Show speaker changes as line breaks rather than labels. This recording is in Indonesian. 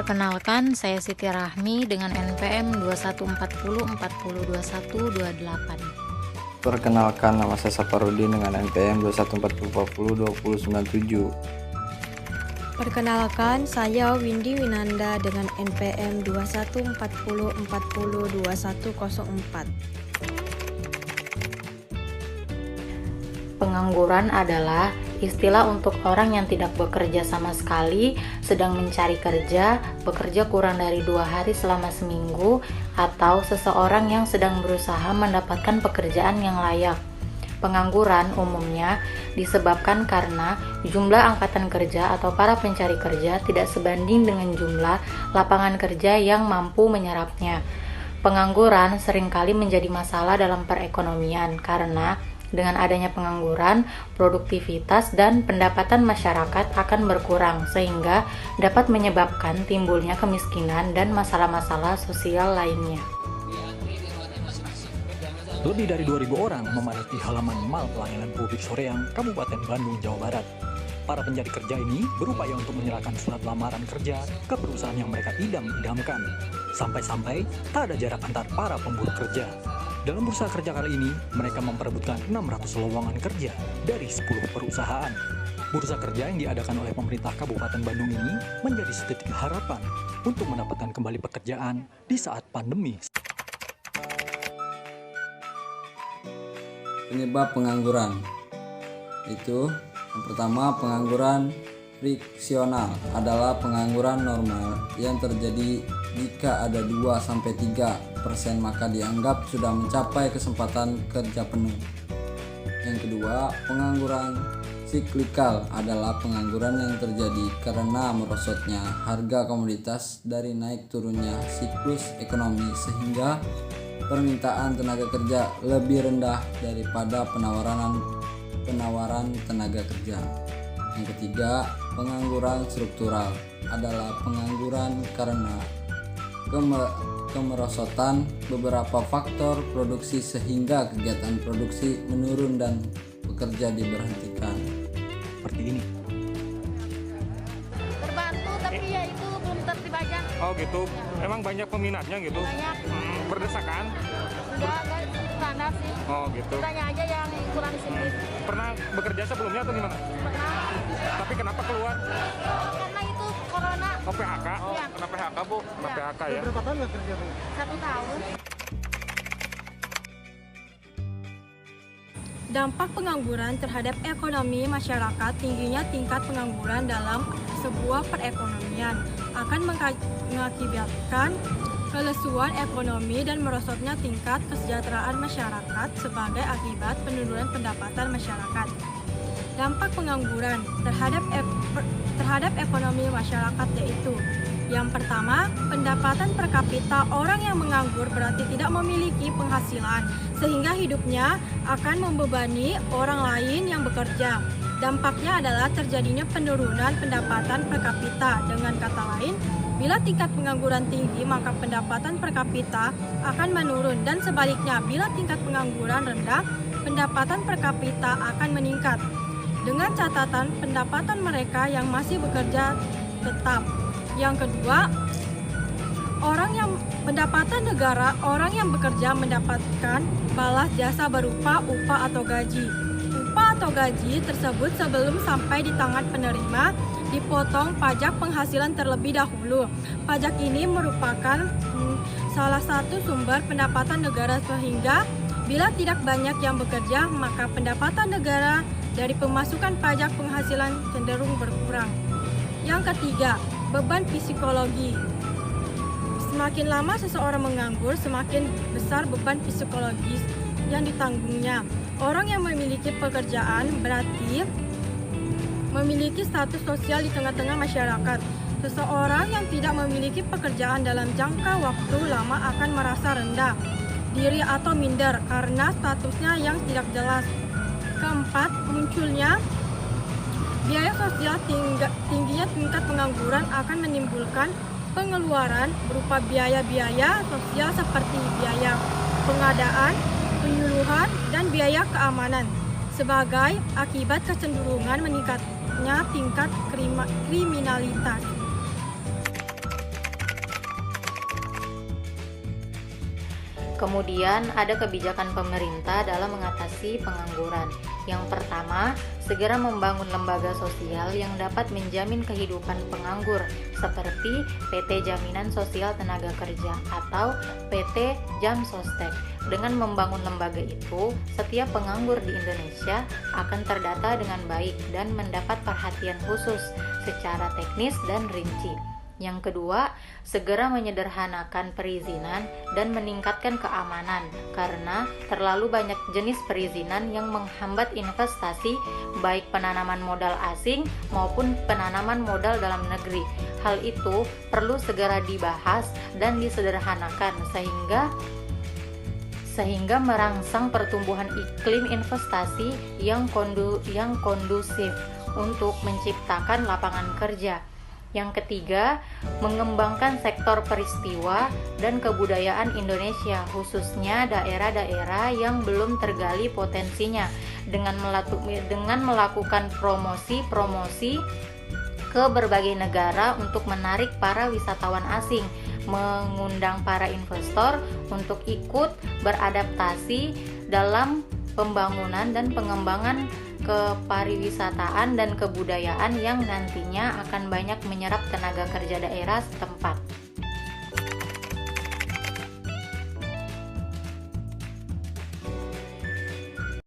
Perkenalkan, saya Siti Rahmi dengan NPM 2140402128.
Perkenalkan, nama saya Safarudin dengan NPM 2140402097.
Perkenalkan, saya Windy Winanda dengan NPM 2140402104.
Pengangguran adalah istilah untuk orang yang tidak bekerja sama sekali, sedang mencari kerja, bekerja kurang dari 2 hari selama seminggu, atau seseorang yang sedang berusaha mendapatkan pekerjaan yang layak. Pengangguran umumnya disebabkan karena jumlah angkatan kerja atau para pencari kerja tidak sebanding dengan jumlah lapangan kerja yang mampu menyerapnya. Pengangguran seringkali menjadi masalah dalam perekonomian karena dengan adanya pengangguran, produktivitas dan pendapatan masyarakat akan berkurang sehingga dapat menyebabkan timbulnya kemiskinan dan masalah-masalah sosial lainnya.
Lebih dari 2.000 orang memadati halaman Mal Pelayanan Publik Soreang, Kabupaten Bandung, Jawa Barat. Para pencari kerja ini berupaya untuk menyerahkan surat lamaran kerja ke perusahaan yang mereka idam-idamkan. Sampai-sampai tak ada jarak antar para pemburu kerja. Dalam bursa kerja kali ini, mereka memperebutkan 600 lowongan kerja dari 10 perusahaan. Bursa kerja yang diadakan oleh pemerintah Kabupaten Bandung ini menjadi setitik harapan untuk mendapatkan kembali pekerjaan di saat pandemi.
Penyebab pengangguran itu yang pertama, pengangguran friksional adalah pengangguran normal yang terjadi jika ada 2-3% maka dianggap sudah mencapai kesempatan kerja penuh. Yang kedua, pengangguran siklikal adalah pengangguran yang terjadi karena merosotnya harga komoditas dari naik turunnya siklus ekonomi sehingga permintaan tenaga kerja lebih rendah daripada penawaran tenaga kerja. Yang ketiga, pengangguran struktural adalah pengangguran karena kemerosotan beberapa faktor produksi sehingga kegiatan produksi menurun dan pekerja diberhentikan.
Seperti ini.
Terbantu tapi ya itu belum tertib aja.
Oh gitu, emang banyak peminatnya gitu?
Banyak.
Berdesakan?
Enggak standar sih.
Oh gitu.
Kitanya aja yang kurang disiplin.
Pernah bekerja sebelumnya atau gimana?
Pernah.
Tapi kenapa keluar?
Karena itu corona.
Oh PHK?
Iya.
Kena PHK Bu? Kena
Iya.
PHK ya?
Berapa tahun nggak kerja?
1 tahun.
Dampak pengangguran terhadap ekonomi masyarakat. Tingginya tingkat pengangguran dalam sebuah perekonomian akan mengakibatkan kelesuan ekonomi dan merosotnya tingkat kesejahteraan masyarakat sebagai akibat penurunan pendapatan masyarakat. Dampak pengangguran terhadap ekonomi masyarakat yaitu: yang pertama, pendapatan per kapita orang yang menganggur berarti tidak memiliki penghasilan, sehingga hidupnya akan membebani orang lain yang bekerja. Dampaknya adalah terjadinya penurunan pendapatan per kapita. Dengan kata lain, bila tingkat pengangguran tinggi, maka pendapatan per kapita akan menurun, dan sebaliknya, bila tingkat pengangguran rendah, pendapatan per kapita akan meningkat. Dengan catatan pendapatan mereka yang masih bekerja tetap. Yang kedua, orang yang bekerja mendapatkan balas jasa berupa upah atau gaji. Upah atau gaji tersebut sebelum sampai di tangan penerima dipotong pajak penghasilan terlebih dahulu. Pajak ini merupakan salah satu sumber pendapatan negara, sehingga bila tidak banyak yang bekerja, maka pendapatan negara dari pemasukan pajak penghasilan cenderung berkurang. Yang ketiga, beban psikologi. Semakin lama seseorang menganggur, semakin besar beban psikologis yang ditanggungnya. Orang yang memiliki pekerjaan berarti memiliki status sosial di tengah-tengah masyarakat. Seseorang yang tidak memiliki pekerjaan dalam jangka waktu lama akan merasa rendah diri atau minder karena statusnya yang tidak jelas. Keempat, munculnya biaya sosial. Tingginya tingkat pengangguran akan menimbulkan pengeluaran berupa biaya-biaya sosial seperti biaya pengadaan, penyuluhan, dan biaya keamanan. Sebagai akibat kecenderungan meningkatnya tingkat kriminalitas.
Kemudian ada kebijakan pemerintah dalam mengatasi pengangguran. Yang pertama, segera membangun lembaga sosial yang dapat menjamin kehidupan penganggur seperti PT Jaminan Sosial Tenaga Kerja atau PT Jamsostek. Dengan membangun lembaga itu, setiap penganggur di Indonesia akan terdata dengan baik dan mendapat perhatian khusus secara teknis dan rinci. Yang kedua, segera menyederhanakan perizinan dan meningkatkan keamanan karena terlalu banyak jenis perizinan yang menghambat investasi baik penanaman modal asing maupun penanaman modal dalam negeri. Hal itu perlu segera dibahas dan disederhanakan sehingga merangsang pertumbuhan iklim investasi yang kondusif untuk menciptakan lapangan kerja. Yang ketiga, mengembangkan sektor peristiwa dan kebudayaan Indonesia, khususnya daerah-daerah yang belum tergali potensinya, dengan melakukan promosi ke berbagai negara untuk menarik para wisatawan asing, mengundang para investor untuk ikut beradaptasi dalam pembangunan dan pengembangan kepariwisataan dan kebudayaan yang nantinya akan banyak menyerap tenaga kerja daerah setempat.